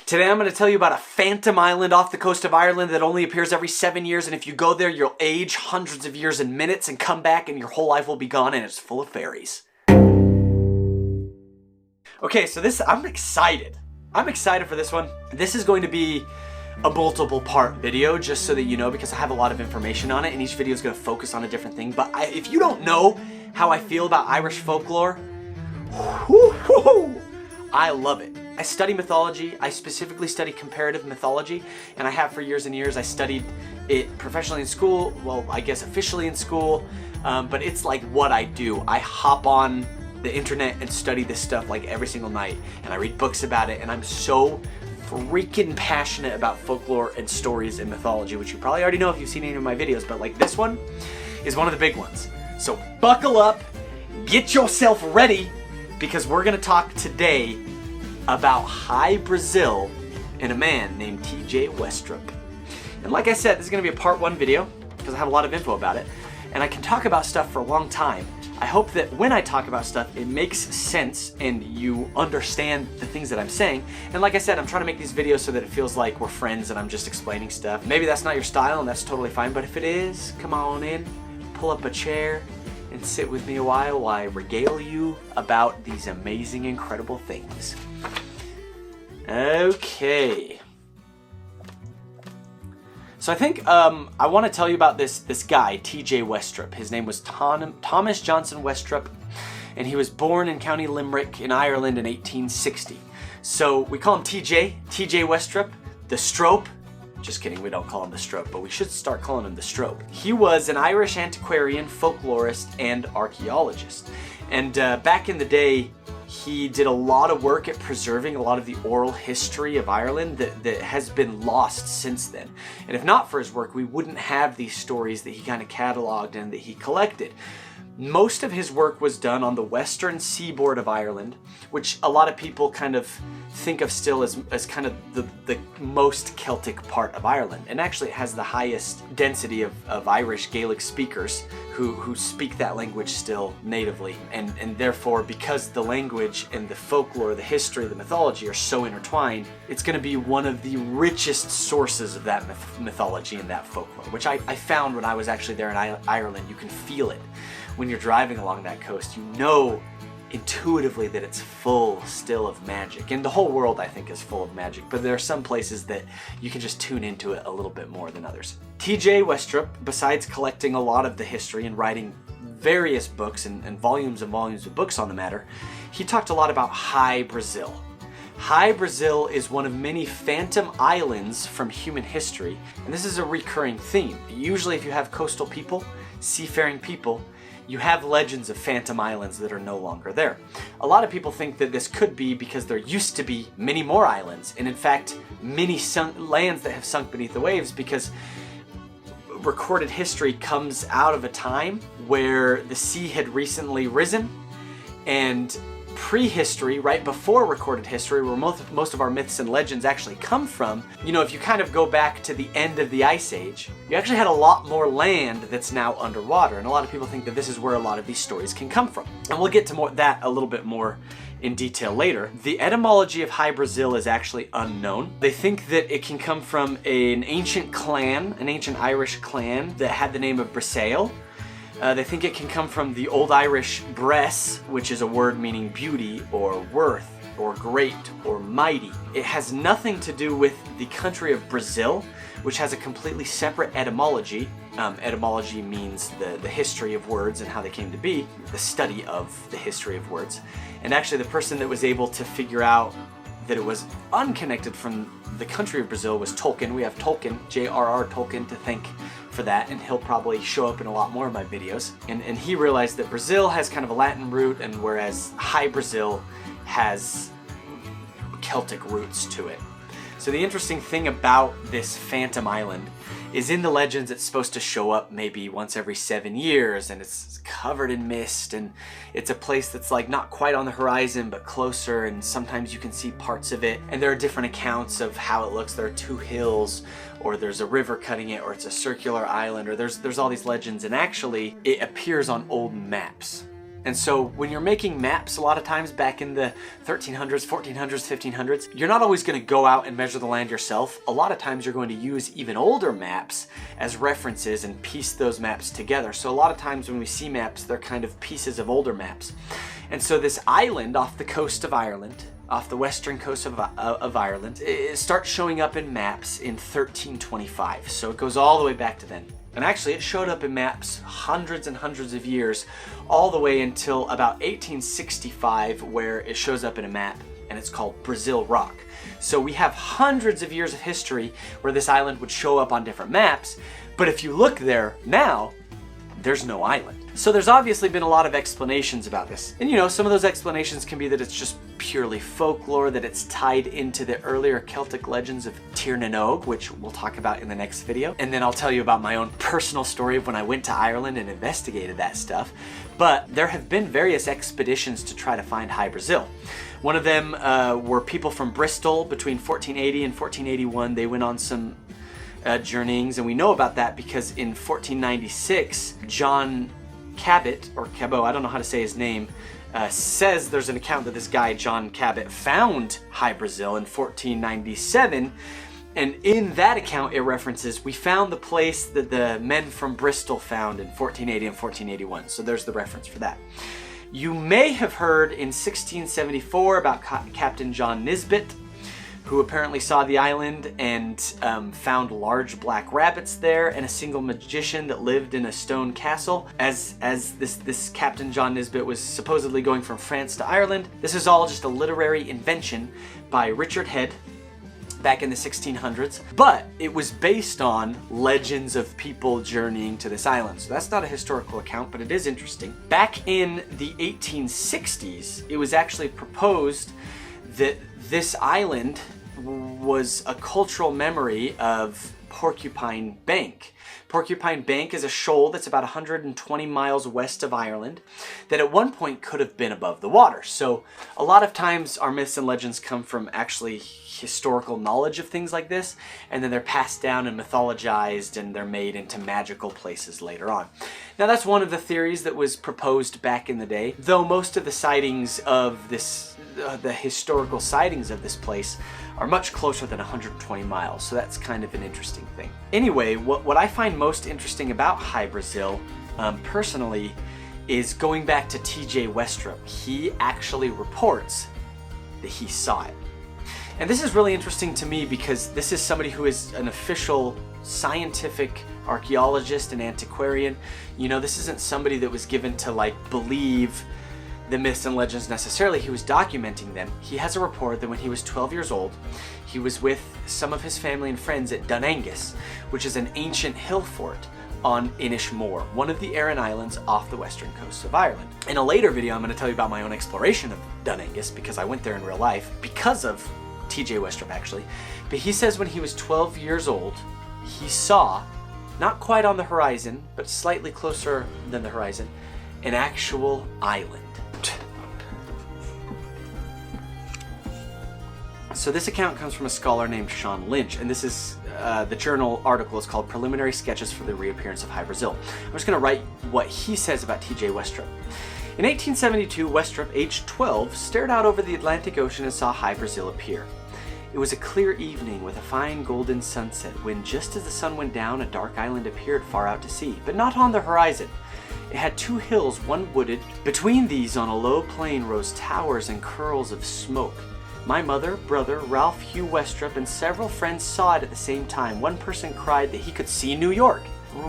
Today I'm going to tell you about a phantom island off the coast of Ireland that only appears every 7 years, and if you go there you'll age hundreds of years in minutes and come back and your whole life will be gone, and it's full of fairies. Okay, so I'm excited. I'm excited for this one. This is going to be a multiple part video, just so that you know, because I have a lot of information on it and each video is going to focus on a different thing. But if you don't know how I feel about Irish folklore, I love it. I study mythology. I specifically study comparative mythology, and I have for years and years. I studied it professionally in school, well, I guess officially in school, but it's like what I do. I hop on the internet and study this stuff like every single night, and I read books about it, and I'm so freaking passionate about folklore and stories and mythology, which you probably already know if you've seen any of my videos, but like this one is one of the big ones. So buckle up, get yourself ready, because we're gonna talk today about Hy-Brasil and a man named TJ Westropp. And like I said, this is gonna be a part one video because I have a lot of info about it, and I can talk about stuff for a long time. I hope that when I talk about stuff, it makes sense and you understand the things that I'm saying. And like I said, I'm trying to make these videos so that it feels like we're friends and I'm just explaining stuff. Maybe that's not your style, and that's totally fine, but if it is, come on in, pull up a chair, and sit with me a while I regale you about these amazing, incredible things. Okay. So I think I want to tell you about this guy, TJ Westropp. His name was Thomas Johnson Westropp, and he was born in County Limerick in Ireland in 1860. So we call him TJ Westropp, the Strope. Just kidding, we don't call him the Strope, but we should start calling him the Strope. He was an Irish antiquarian, folklorist, and archaeologist. And back in the day, he did a lot of work at preserving a lot of the oral history of Ireland that has been lost since then. And if not for his work, we wouldn't have these stories that he kind of cataloged and that he collected. Most of his work was done on the western seaboard of Ireland, which a lot of people kind of think of still as kind of the most Celtic part of Ireland. And actually it has the highest density of Irish Gaelic speakers who speak that language still natively. And therefore, because the language and the folklore, the history, the mythology are so intertwined, it's going to be one of the richest sources of that mythology and that folklore, which I found when I was actually there in Ireland. You can feel it. When you're driving along that coast, you know intuitively that it's full still of magic. And the whole world, I think, is full of magic, but there are some places that you can just tune into it a little bit more than others. TJ Westropp, besides collecting a lot of the history and writing various books and volumes and volumes of books on the matter, he talked a lot about Hy-Brasil. Hy-Brasil is one of many phantom islands from human history, and this is a recurring theme. Usually if you have coastal people, seafaring people, you have legends of phantom islands that are no longer there. A lot of people think that this could be because there used to be many more islands, and in fact many lands that have sunk beneath the waves, because recorded history comes out of a time where the sea had recently risen, and prehistory, right before recorded history, where most of our myths and legends actually come from, you know, if you kind of go back to the end of the Ice Age, you actually had a lot more land that's now underwater, and a lot of people think that this is where a lot of these stories can come from. And we'll get to that a little bit more in detail later. The etymology of Hy-Brasil is actually unknown. They think that it can come from an ancient clan, an ancient Irish clan that had the name of Brasil. They think it can come from the Old Irish bres, which is a word meaning beauty or worth or great or mighty. It has nothing to do with the country of Brazil, which has a completely separate etymology. Etymology means the history of words and how they came to be, the study of the history of words. And actually the person that was able to figure out that it was unconnected from the country of Brazil was Tolkien. We have Tolkien, J.R.R. Tolkien, to thank for that, and he'll probably show up in a lot more of my videos. And he realized that Brazil has kind of a Latin root, and whereas Hy-Brasil has Celtic roots to it. So the interesting thing about this phantom island is in the legends it's supposed to show up maybe once every 7 years, and it's covered in mist, and it's a place that's like not quite on the horizon but closer, and sometimes you can see parts of it, and there are different accounts of how it looks. There are two hills, or there's a river cutting it, or it's a circular island, or there's all these legends, and actually it appears on old maps. And so when you're making maps, a lot of times back in the 1300s, 1400s, 1500s, you're not always going to go out and measure the land yourself. A lot of times you're going to use even older maps as references and piece those maps together. So a lot of times when we see maps, they're kind of pieces of older maps. And so this island off the coast of Ireland, off the western coast of Ireland, it starts showing up in maps in 1325. So it goes all the way back to then. And actually it showed up in maps hundreds and hundreds of years, all the way until about 1865, where it shows up in a map, and it's called Brasil Rock. So we have hundreds of years of history where this island would show up on different maps, but if you look there now, there's no island. So there's obviously been a lot of explanations about this. And you know, some of those explanations can be that it's just purely folklore, that it's tied into the earlier Celtic legends of Tír na nÓg, which we'll talk about in the next video. And then I'll tell you about my own personal story of when I went to Ireland and investigated that stuff. But there have been various expeditions to try to find Hy-Brasil. One of them were people from Bristol between 1480 and 1481. They went on some journeyings, and we know about that because in 1496, John Cabot, or Cabot, I don't know how to say his name, says there's an account that this guy, John Cabot, found Hy-Brasil in 1497, and in that account it references, we found the place that the men from Bristol found in 1480 and 1481, so there's the reference for that. You may have heard in 1674 about Captain John Nisbet, who apparently saw the island and found large black rabbits there and a single magician that lived in a stone castle. As this Captain John Nisbet was supposedly going from France to Ireland. This is all just a literary invention by Richard Head back in the 1600s, but it was based on legends of people journeying to this island. So that's not a historical account, but it is interesting. Back in the 1860s, it was actually proposed that this island was a cultural memory of Porcupine Bank. Porcupine Bank is a shoal that's about 120 miles west of Ireland that at one point could have been above the water. So a lot of times our myths and legends come from actually historical knowledge of things like this, and then they're passed down and mythologized, and they're made into magical places later on. Now that's one of the theories that was proposed back in the day, though most of the sightings of this, the historical sightings of this place are much closer than 120 miles, so that's kind of an interesting thing. Anyway, what I find most interesting about Hy-Brasil, personally, is going back to T.J. Westropp. He actually reports that he saw it. And this is really interesting to me because this is somebody who is an official scientific archaeologist and antiquarian. You know, this isn't somebody that was given to like believe the myths and legends necessarily. He was documenting them. He has a report that when he was 12 years old, he was with some of his family and friends at Dunangus, which is an ancient hill fort on Inishmore, one of the Aran Islands off the western coast of Ireland. In a later video, I'm going to tell you about my own exploration of Dunangus because I went there in real life because of T.J. Westropp actually. But he says when he was 12 years old, he saw, not quite on the horizon, but slightly closer than the horizon, an actual island. So this account comes from a scholar named Sean Lynch, and this is the journal article is called Preliminary Sketches for the Reappearance of Hy-Brasil. I'm just going to write what he says about T.J. Westropp. In 1872, Westropp, aged 12, stared out over the Atlantic Ocean and saw Hy-Brasil appear. It was a clear evening with a fine golden sunset when, just as the sun went down, a dark island appeared far out to sea, but not on the horizon. It had two hills, one wooded. Between these, on a low plain, rose towers and curls of smoke. My mother, brother, Ralph Hugh Westropp, and several friends saw it at the same time. One person cried that he could see New York.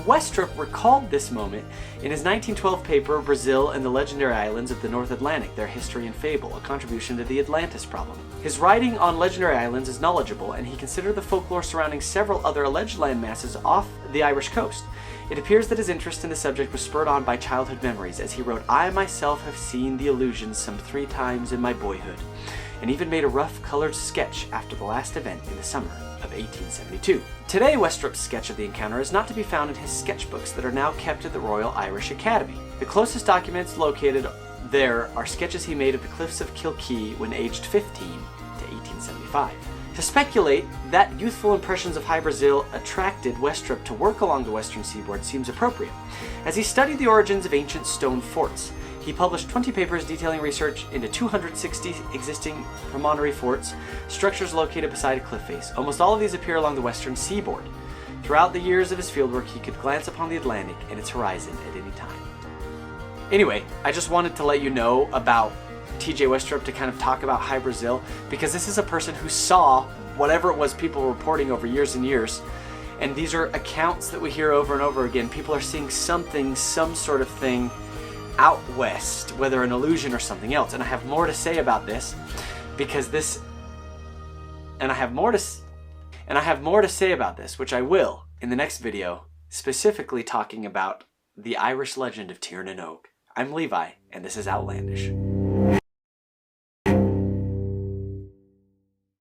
Westropp recalled this moment in his 1912 paper, Brazil and the Legendary Islands of the North Atlantic, Their History and Fable, a contribution to the Atlantis problem. His writing on legendary islands is knowledgeable, and he considered the folklore surrounding several other alleged land masses off the Irish coast. It appears that his interest in the subject was spurred on by childhood memories, as he wrote, I myself have seen the illusions some 3 times in my boyhood, and even made a rough colored sketch after the last event in the summer of 1872. Today, Westropp's sketch of the encounter is not to be found in his sketchbooks that are now kept at the Royal Irish Academy. The closest documents located there are sketches he made of the cliffs of Kilkee when aged 15 to 1875. To speculate that youthful impressions of Hy-Brasil attracted Westropp to work along the western seaboard seems appropriate. As he studied the origins of ancient stone forts, He published 20 papers detailing research into 260 existing promontory forts, structures located beside a cliff face. Almost all of these appear along the western seaboard. Throughout the years of his fieldwork, he could glance upon the Atlantic and its horizon at any time. Anyway, I just wanted to let you know about T.J. Westropp, to kind of talk about Hy-Brasil, because this is a person who saw whatever it was people were reporting over years and years. And these are accounts that we hear over and over again. People are seeing something, some sort of thing out west, whether an illusion or something else. And I have more to say about this, because I have more to say about this, which I will in the next video, specifically talking about the Irish legend of Tír na nÓg. I'm Levi, and this is Outlandish.